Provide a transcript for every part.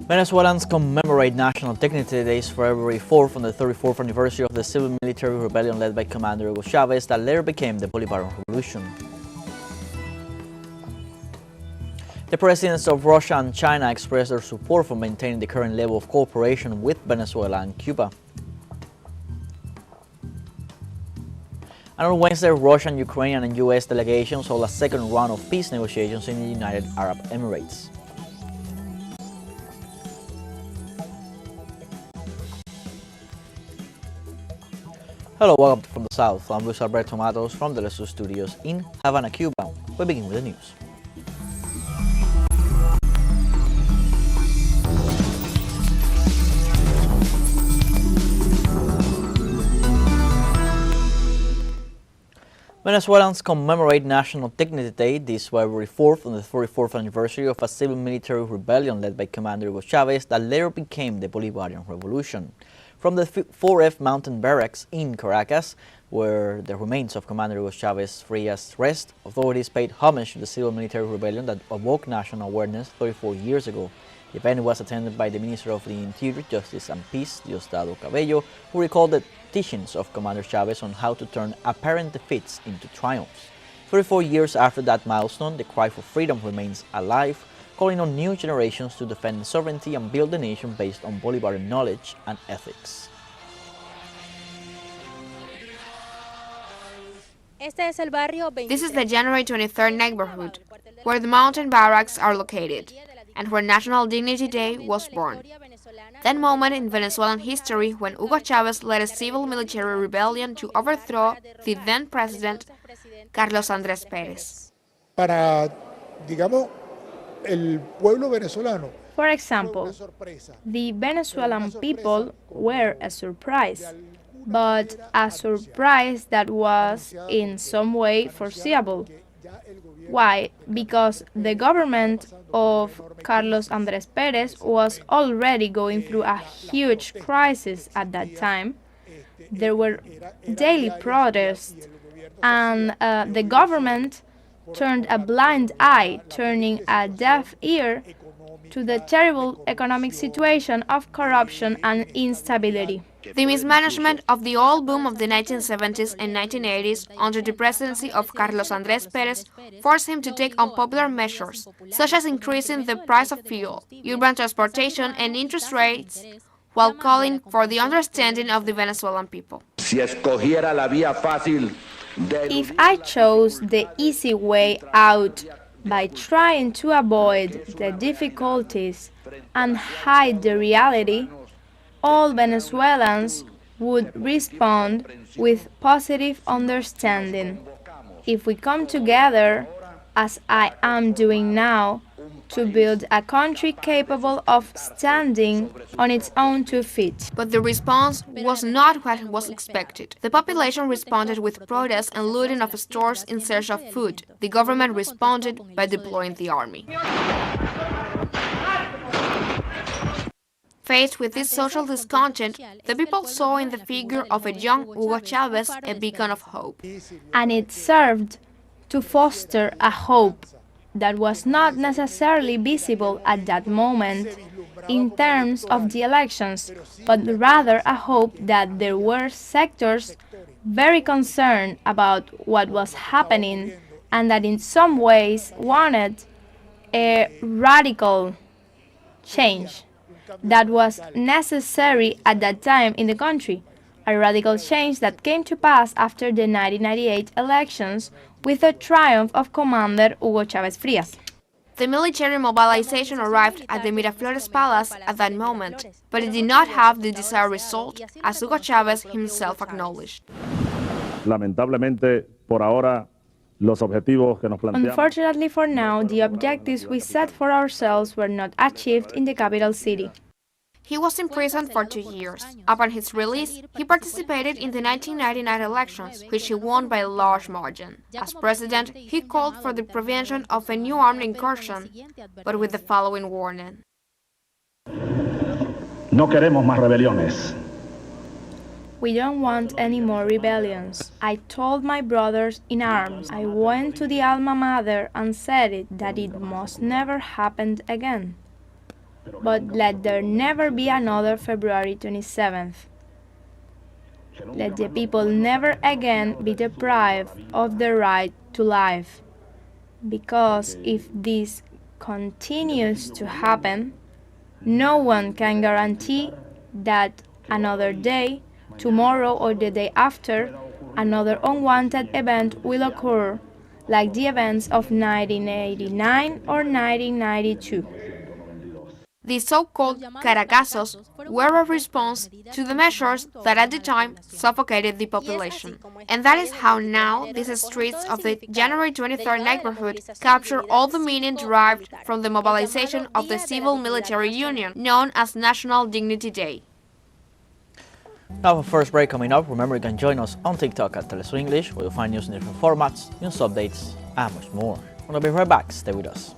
Venezuelans commemorate National Dignity Days February 4th on the 34th anniversary of the civil-military rebellion led by Commander Hugo Chavez that later became the Bolivarian Revolution. The presidents of Russia and China expressed their support for maintaining the current level of cooperation with Venezuela and Cuba. And on Wednesday, Russian, Ukrainian and U.S. delegations held a second round of peace negotiations in the United Arab Emirates. Hello, welcome from the South. I'm Luis Alberto Matos from the teleSUR studios in Havana, Cuba. We begin with the news. Venezuelans commemorate National Dignity Day this February 4th on the 34th anniversary of a civil-military rebellion led by Commander Hugo Chavez that later became the Bolivarian Revolution. From the 4F mountain barracks in Caracas, where the remains of Commander Hugo Chavez Frias rest, authorities paid homage to the civil-military rebellion that awoke national awareness 34 years ago. The event was attended by the Minister of the Interior, Justice and Peace, Diosdado Cabello, who recalled the teachings of Commander Chavez on how to turn apparent defeats into triumphs. 34 years after that milestone, the cry for freedom remains alive, calling on new generations to defend sovereignty and build a nation based on Bolivarian knowledge and ethics. This is the January 23rd neighborhood, where the mountain barracks are located, and where National Dignity Day was born. That moment in Venezuelan history when Hugo Chavez led a civil-military rebellion to overthrow the then-president Carlos Andrés Pérez. For example, the Venezuelan people were a surprise, but a surprise that was in some way foreseeable. Why? Because the government of Carlos Andrés Pérez was already going through a huge crisis at that time. There were daily protests, and the government turned a blind eye, turning a deaf ear to the terrible economic situation of corruption and instability. The mismanagement of the oil boom of the 1970s and 1980s under the presidency of Carlos Andrés Pérez forced him to take unpopular measures, such as increasing the price of fuel, urban transportation and interest rates, while calling for the understanding of the Venezuelan people. If I chose the easy way out by trying to avoid the difficulties and hide the reality, all Venezuelans would respond with positive understanding. If we come together, as I am doing now, to build a country capable of standing on its own 2 feet. But the response was not what was expected. The population responded with protests and looting of stores in search of food. The government responded by deploying the army. Faced with this social discontent, the people saw in the figure of a young Hugo Chavez a beacon of hope. And it served to foster a hope that was not necessarily visible at that moment in terms of the elections, but rather a hope that there were sectors very concerned about what was happening and that in some ways wanted a radical change that was necessary at that time in the country, a radical change that came to pass after the 1998 elections with the triumph of Commander Hugo Chavez Frias. The military mobilization arrived at the Miraflores Palace at that moment, but it did not have the desired result, as Hugo Chavez himself acknowledged. Lamentablemente, por ahora, los objetivos que nos planteamos. Unfortunately for now, the objectives we set for ourselves were not achieved in the capital city. He was imprisoned for 2 years. Upon his release, he participated in the 1999 elections, which he won by a large margin. As president, he called for the prevention of a new armed incursion, but with the following warning. No queremos más rebeliones. We don't want any more rebellions. I told my brothers in arms. I went to the alma mater and said that it must never happen again. but let there never be another February 27th. Let the people never again be deprived of the right to life. Because if this continues to happen, no one can guarantee that another day, tomorrow or the day after, another unwanted event will occur, like the events of 1989 or 1992. The so-called caracazos were a response to the measures that at the time suffocated the population. And that is how now these streets of the January 23rd neighborhood capture all the meaning derived from the mobilization of the civil-military union, known as National Dignity Day. Now, for first break coming up, remember you can join us on TikTok at teleSUR English, where you'll find news in different formats, news updates, and much more. We'll be right back. Stay with us.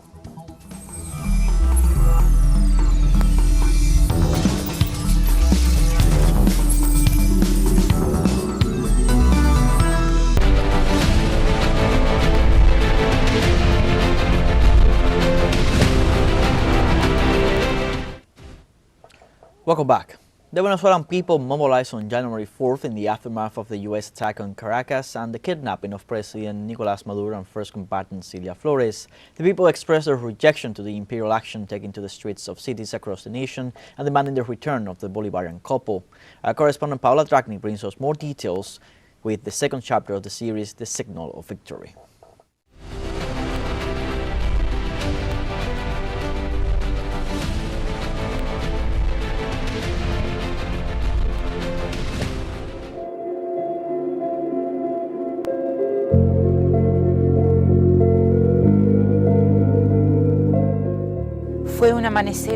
Welcome back. The Venezuelan people mobilized on January 4th in the aftermath of the U.S. attack on Caracas and the kidnapping of President Nicolás Maduro and first combatant Cilia Flores. The people expressed their rejection to the imperial action taken to the streets of cities across the nation and demanding the return of the Bolivarian couple. Our correspondent Paula Dragni brings us more details with the second chapter of the series, The Signal of Victory.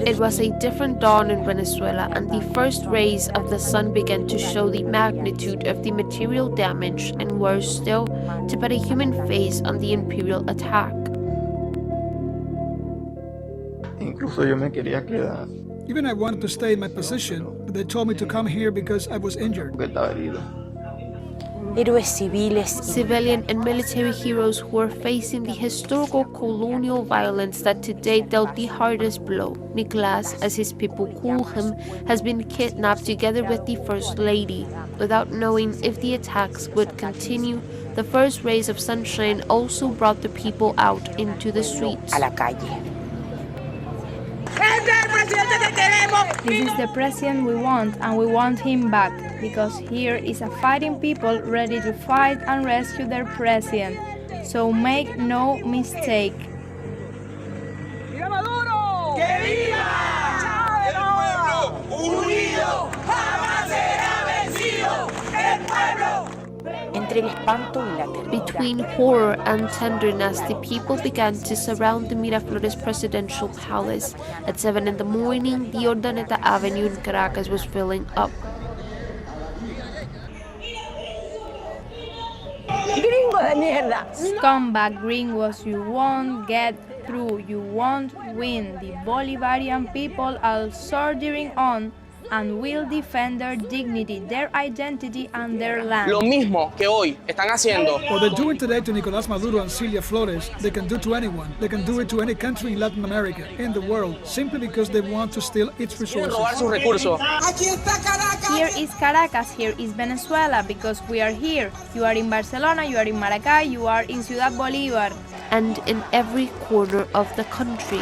It was a different dawn in Venezuela, and the first rays of the sun began to show the magnitude of the material damage and worse still, to put a human face on the imperial attack. Even I wanted to stay in my position, but they told me to come here because I was injured. Civilian and military heroes who were facing the historical colonial violence that today dealt the hardest blow. Nicolás, as his people call him, has been kidnapped together with the First Lady. Without knowing if the attacks would continue, the first rays of sunshine also brought the people out into the streets. This is the president we want, and we want him back, because here is a fighting people ready to fight and rescue their president. So make no mistake. ¡Viva Maduro! ¡Que viva! ¡El pueblo unido jamás será vencido! ¡El pueblo! Between horror and tenderness, the people began to surround the Miraflores presidential palace. At 7 in the morning, the Urdaneta Avenue in Caracas was filling up. Scumbag gringos, you won't get through, you won't win. The Bolivarian people are soldiering on and will defend their dignity, their identity, and their land. Lo mismo que hoy están haciendo. What they're doing today to Nicolás Maduro and Cilia Flores, they can do to anyone. They can do it to any country in Latin America, in the world, simply because they want to steal its resources. Robar sus recursos. Here is Caracas, here is Venezuela, because we are here. You are in Barcelona, you are in Maracay, you are in Ciudad Bolívar. And in every corner of the country.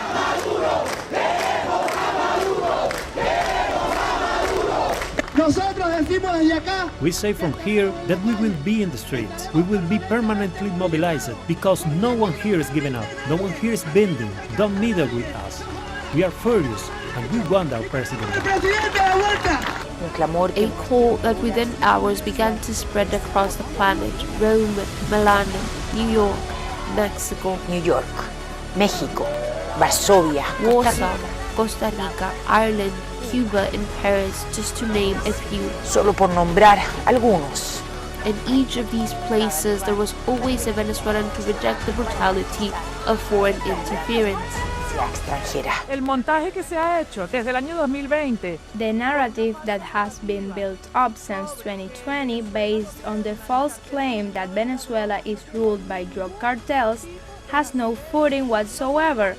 We say from here that we will be in the streets. We will be permanently mobilized because no one here is giving up. No one here is bending. Don't meddle with us. We are furious and we want our president. A call that within hours began to spread across the planet. Rome, Milan, New York, Mexico, New York, México, Varsovia, Warsaw, Costa Rica, Ireland, Cuba and Paris, just to name a few. Solo por nombrar algunos. In each of these places, there was always a Venezuelan to reject the brutality of foreign interference. El montaje que se ha hecho desde el año 2020. The narrative that has been built up since 2020 based on the false claim that Venezuela is ruled by drug cartels has no footing whatsoever.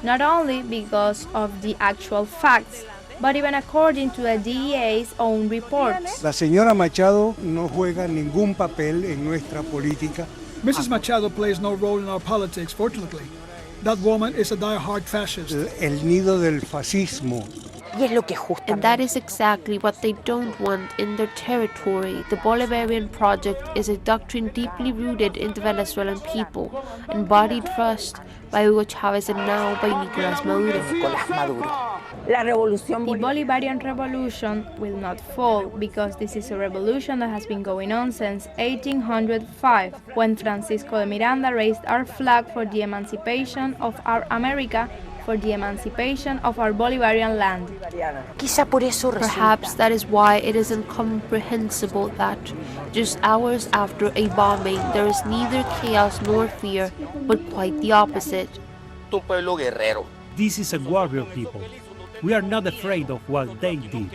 not only because of the actual facts, but even according to the DEA's own reports. La señora Machado no juega ningún papel en nuestra política. Mrs. Machado plays no role in our politics, fortunately. That woman is a die-hard fascist. El nido del fascismo. And that is exactly what they don't want in their territory. The Bolivarian project is a doctrine deeply rooted in the Venezuelan people, embodied first by Hugo Chavez and now by Nicolás Maduro. The Bolivarian revolution will not fall because this is a revolution that has been going on since 1805, when Francisco de Miranda raised our flag for the emancipation of our America, for the emancipation of our Bolivarian land. Perhaps that is why it is incomprehensible that, just hours after a bombing, there is neither chaos nor fear, but quite the opposite. This is a warrior people. We are not afraid of what they did.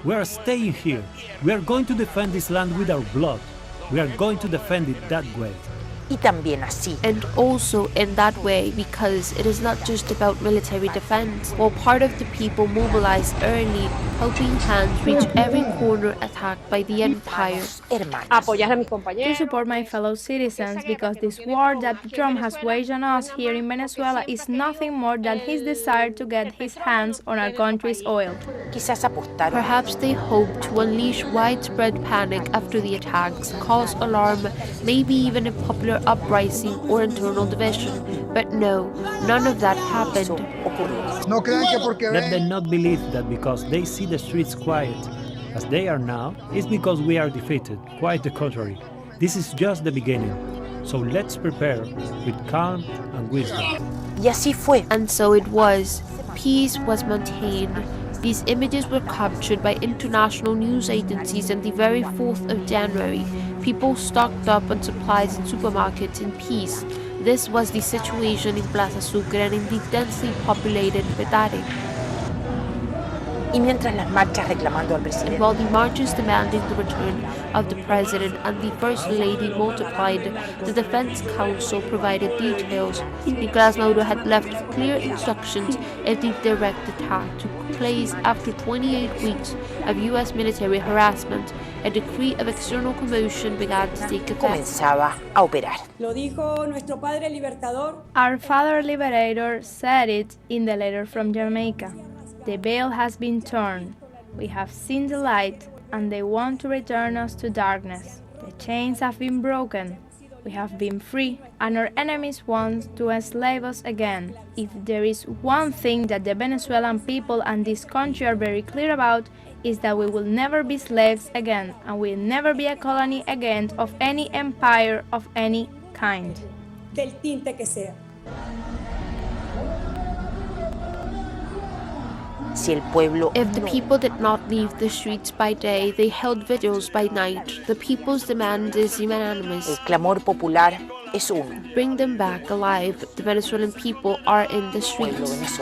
We are staying here. We are going to defend this land with our blood. We are going to defend it that way. And also in that way, because it is not just about military defense, while part of the people mobilized early, helping hands reach every corner attacked by the empire. To support my fellow citizens, because this war that Trump has waged on us here in Venezuela is nothing more than his desire to get his hands on our country's oil. Perhaps they hope to unleash widespread panic after the attacks, cause alarm, maybe even a popular uprising or internal division. But no, none of that happened. Let them not believe that because they see the streets quiet, as they are now, is because we are defeated. Quite the contrary. This is just the beginning. So let's prepare with calm and wisdom. And so it was. Peace was maintained. These images were captured by international news agencies on the very 4th of January. People stocked up on supplies in supermarkets in peace. This was the situation in Plaza Sucre and in the densely populated Petare. And while the marches demanding the return of the president and the first lady multiplied, the Defense Council provided details. Nicolás Maduro had left clear instructions if the direct attack took place after 28 weeks of U.S. military harassment. A decree of external commotion began to take effect. Our Father Liberator said it in the letter from Jamaica. The veil has been torn. We have seen the light, and they want to return us to darkness. The chains have been broken. We have been free, and our enemies want to enslave us again. If there is one thing that the Venezuelan people and this country are very clear about, is that we will never be slaves again, and will never be a colony again of any empire of any kind. Del tinte que sea. If the people did not leave the streets by day, they held vigils by night. The people's demand is unanimous. Bring them back alive. The Venezuelan people are in the streets.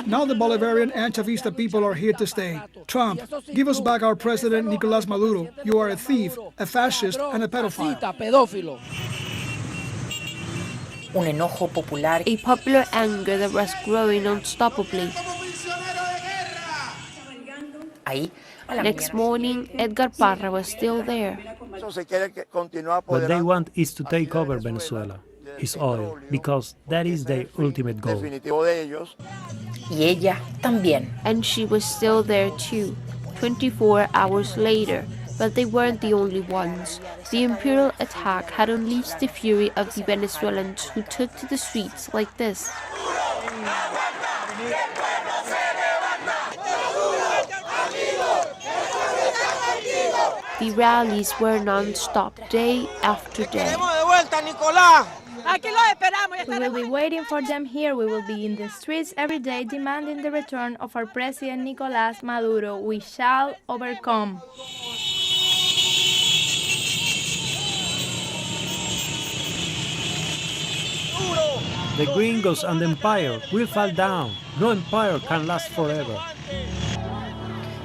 Now the Bolivarian and Chavista people are here to stay. Trump, give us back our president Nicolás Maduro. You are a thief, a fascist, and a pedophile. A popular anger that was growing unstoppably. Next morning, Edgar Parra was still there. What they want is to take over Venezuela, its oil, because that is their ultimate goal. And she was still there too, 24 hours later. But they weren't the only ones. The imperial attack had unleashed the fury of the Venezuelans who took to the streets like this. The rallies were non-stop, day after day. We will be waiting for them here. We will be in the streets every day demanding the return of our president Nicolás Maduro. We shall overcome. the gringos and the empire will fall down. No empire can last forever.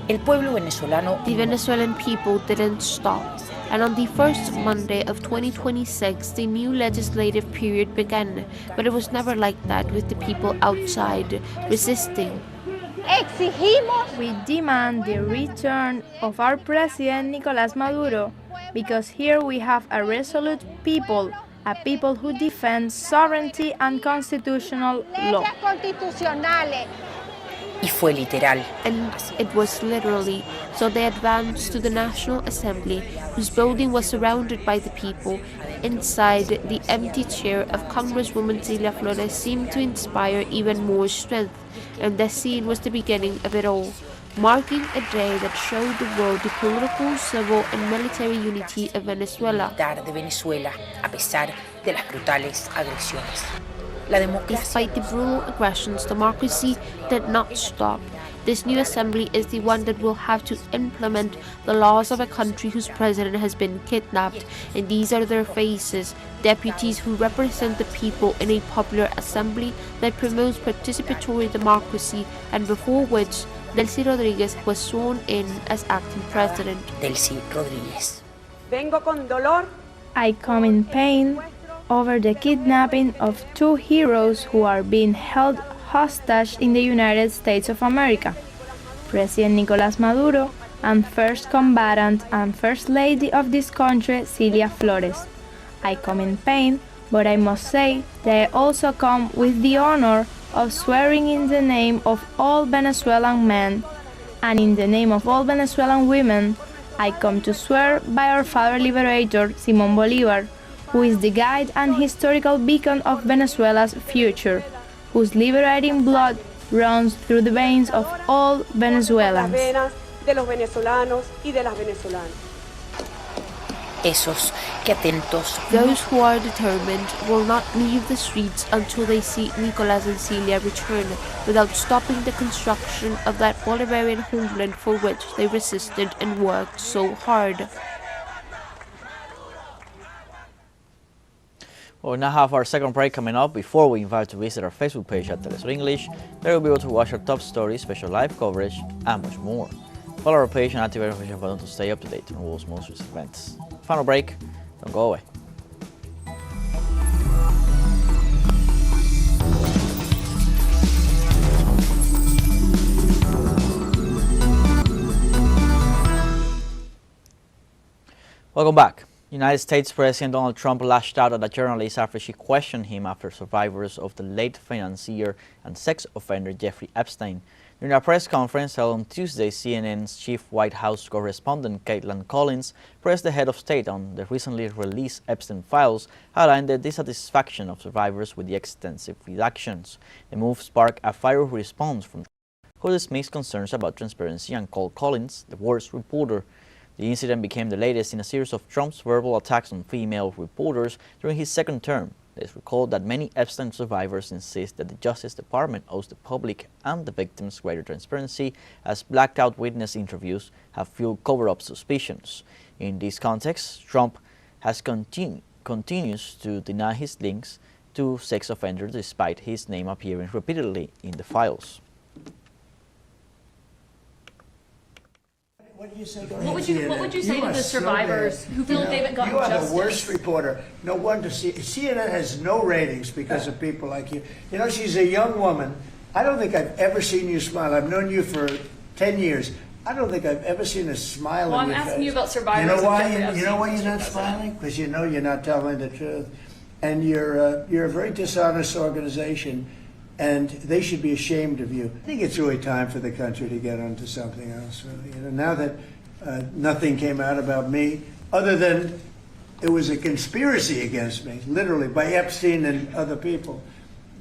El pueblo venezolano. The Venezuelan people didn't stop, and on the first Monday of 2026, the new legislative period began, but it was never like that with the people outside resisting. We demand the return of our president Nicolás Maduro, because here we have a resolute people, a people who defend sovereignty and constitutional law. Y fue literal. And it was literally. So they advanced to the National Assembly, whose building was surrounded by the people. Inside, the empty chair of Congresswoman Celia Flores seemed to inspire even more strength, and the scene was the beginning of it all, marking a day that showed the world the political, civil, and military unity of Venezuela. De Venezuela, a pesar de las brutales agresiones. Despite the brutal aggressions, democracy did not stop. This new assembly is the one that will have to implement the laws of a country whose president has been kidnapped, and these are their faces, deputies who represent the people in a popular assembly that promotes participatory democracy, and before which Delcy Rodriguez was sworn in as acting president. Delcy Rodriguez. Vengo con dolor. I come in pain over the kidnapping of two heroes who are being held hostage in the United States of America, President Nicolás Maduro and first combatant and first lady of this country, Celia Flores. I come in pain, but I must say that I also come with the honor of swearing in the name of all Venezuelan men and in the name of all Venezuelan women. I come to swear by our father liberator, Simón Bolívar, who is the guide and historical beacon of Venezuela's future, whose liberating blood runs through the veins of all Venezuelans. Esos que atentos. Those who are determined will not leave the streets until they see Nicolás and Celia return, without stopping the construction of that Bolivarian homeland for which they resisted and worked so hard. We'll now have our second break coming up. Before we invite you to visit our Facebook page at teleSUR English, there you'll be able to watch our top stories, special live coverage, and much more. Follow our page and activate the notification button to stay up to date on the world's most recent events. Final break, don't go away. Welcome back. United States President Donald Trump lashed out at a journalist after she questioned him after survivors of the late financier and sex offender Jeffrey Epstein. During a press conference held on Tuesday, CNN's chief White House correspondent Caitlin Collins pressed the head of state on the recently released Epstein files, highlighting the dissatisfaction of survivors with the extensive redactions. The move sparked a fiery response from Trump, who dismissed concerns about transparency and called Collins the worst reporter. The incident became the latest in a series of Trump's verbal attacks on female reporters during his second term. Let's recall that many Epstein survivors insist that the Justice Department owes the public and the victims greater transparency, as blacked-out witness interviews have fueled cover-up suspicions. In this context, Trump has continues to deny his links to sex offenders despite his name appearing repeatedly in the files. What would you say to the survivors who feel they haven't gotten justice? You are the worst reporter. No wonder CNN has no ratings because of people like you. You know, she's a young woman. I don't think I've ever seen you smile. I've known you for 10 years. I don't think I've ever seen a smile on your face. I'm asking you about survivors. You know why you're not smiling? Because you know you're not telling the truth. And you're a very dishonest organization, and they should be ashamed of you. I think it's really time for the country to get onto something else. Really. You know, now that nothing came out about me, other than it was a conspiracy against me, literally, by Epstein and other people.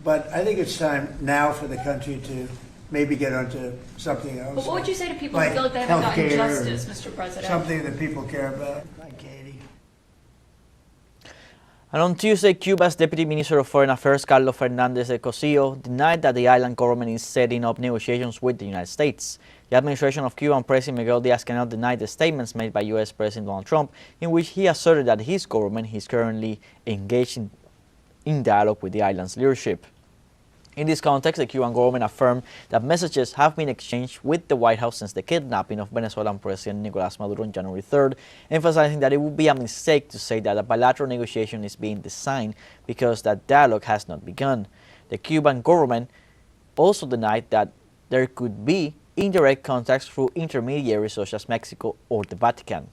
But I think it's time now for the country to maybe get onto something else. But what would you say to people who feel like they haven't gotten justice, Mr. President? Something that people care about. Hi, Katie. And on Tuesday, Cuba's Deputy Minister of Foreign Affairs, Carlos Fernández de Cosío, denied that the island government is setting up negotiations with the United States. The administration of Cuban President Miguel Díaz-Canel denied the statements made by U.S. President Donald Trump, in which he asserted that his government is currently engaged in dialogue with the island's leadership. In this context, the Cuban government affirmed that messages have been exchanged with the White House since the kidnapping of Venezuelan President Nicolás Maduro on January 3rd, emphasizing that it would be a mistake to say that a bilateral negotiation is being designed because that dialogue has not begun. The Cuban government also denied that there could be indirect contacts through intermediaries such as Mexico or the Vatican.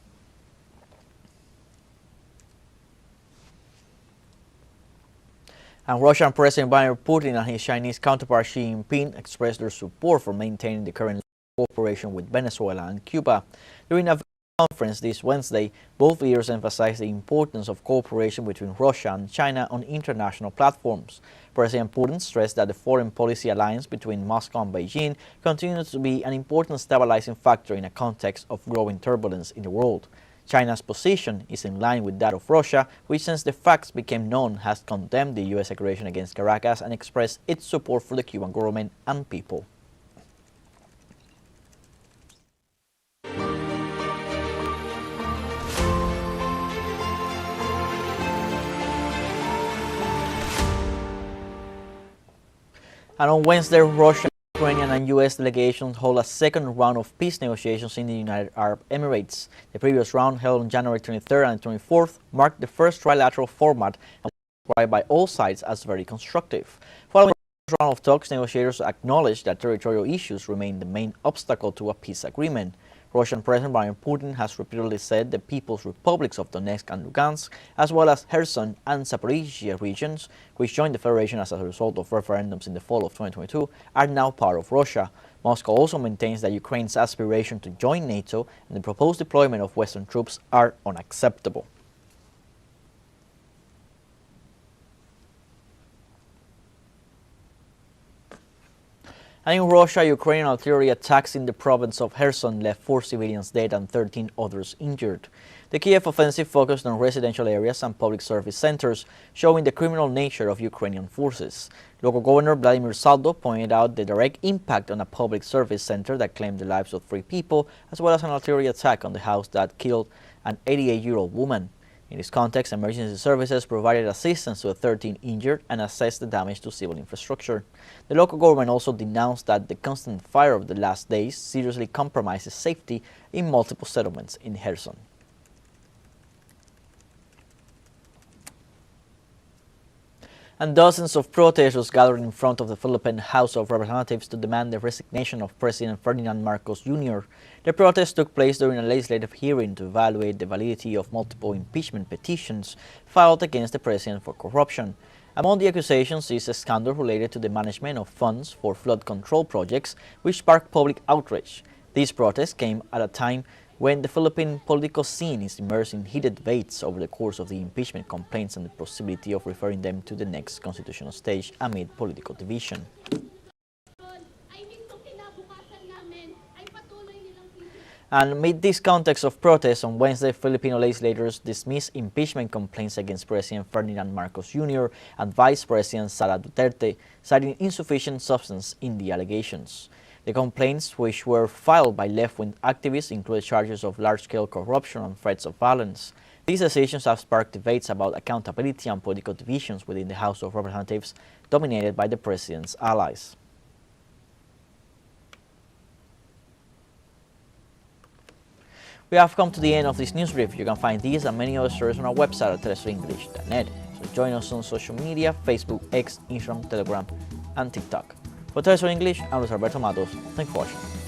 And Russian President Vladimir Putin and his Chinese counterpart Xi Jinping expressed their support for maintaining the current cooperation with Venezuela and Cuba. During a conference this Wednesday, both leaders emphasized the importance of cooperation between Russia and China on international platforms. President Putin stressed that the foreign policy alliance between Moscow and Beijing continues to be an important stabilizing factor in a context of growing turbulence in the world. China's position is in line with that of Russia, which since the facts became known has condemned the U.S. aggression against Caracas and expressed its support for the Cuban government and people. And on Wednesday, Russia, Ukrainian and U.S. delegations hold a second round of peace negotiations in the United Arab Emirates. The previous round, held on January 23rd and 24th, marked the first trilateral format and was described by all sides as very constructive. Following the first round of talks, negotiators acknowledged that territorial issues remain the main obstacle to a peace agreement. Russian President Vladimir Putin has repeatedly said the People's Republics of Donetsk and Lugansk, as well as Kherson and Zaporizhia regions, which joined the Federation as a result of referendums in the fall of 2022, are now part of Russia. Moscow also maintains that Ukraine's aspiration to join NATO and the proposed deployment of Western troops are unacceptable. And in Russia, Ukrainian artillery attacks in the province of Kherson left 4 civilians dead and 13 others injured. The Kiev offensive focused on residential areas and public service centers, showing the criminal nature of Ukrainian forces. Local Governor Vladimir Saldo pointed out the direct impact on a public service center that claimed the lives of 3 people, as well as an artillery attack on the house that killed an 88-year-old woman. In this context, emergency services provided assistance to the 13 injured and assessed the damage to civil infrastructure. The local government also denounced that the constant fire of the last days seriously compromises safety in multiple settlements in Kherson. And dozens of protesters gathered in front of the Philippine House of Representatives to demand the resignation of President Ferdinand Marcos Jr. The protest took place during a legislative hearing to evaluate the validity of multiple impeachment petitions filed against the president for corruption. Among the accusations is a scandal related to the management of funds for flood control projects, which sparked public outrage. These protests came at a time when the Philippine political scene is immersed in heated debates over the course of the impeachment complaints and the possibility of referring them to the next constitutional stage amid political division. And amid this context of protests, on Wednesday, Filipino legislators dismissed impeachment complaints against President Ferdinand Marcos Jr. and Vice President Sara Duterte, citing insufficient substance in the allegations. The complaints, which were filed by left-wing activists, included charges of large-scale corruption and threats of violence. These decisions have sparked debates about accountability and political divisions within the House of Representatives, dominated by the president's allies. We have come to the end of this news brief. You can find these and many other stories on our website at telesurenglish.net. So join us on social media, Facebook, X, Instagram, Telegram, and TikTok. For TeleSUR English, I'm Luis Alberto Matos. Thanks for watching.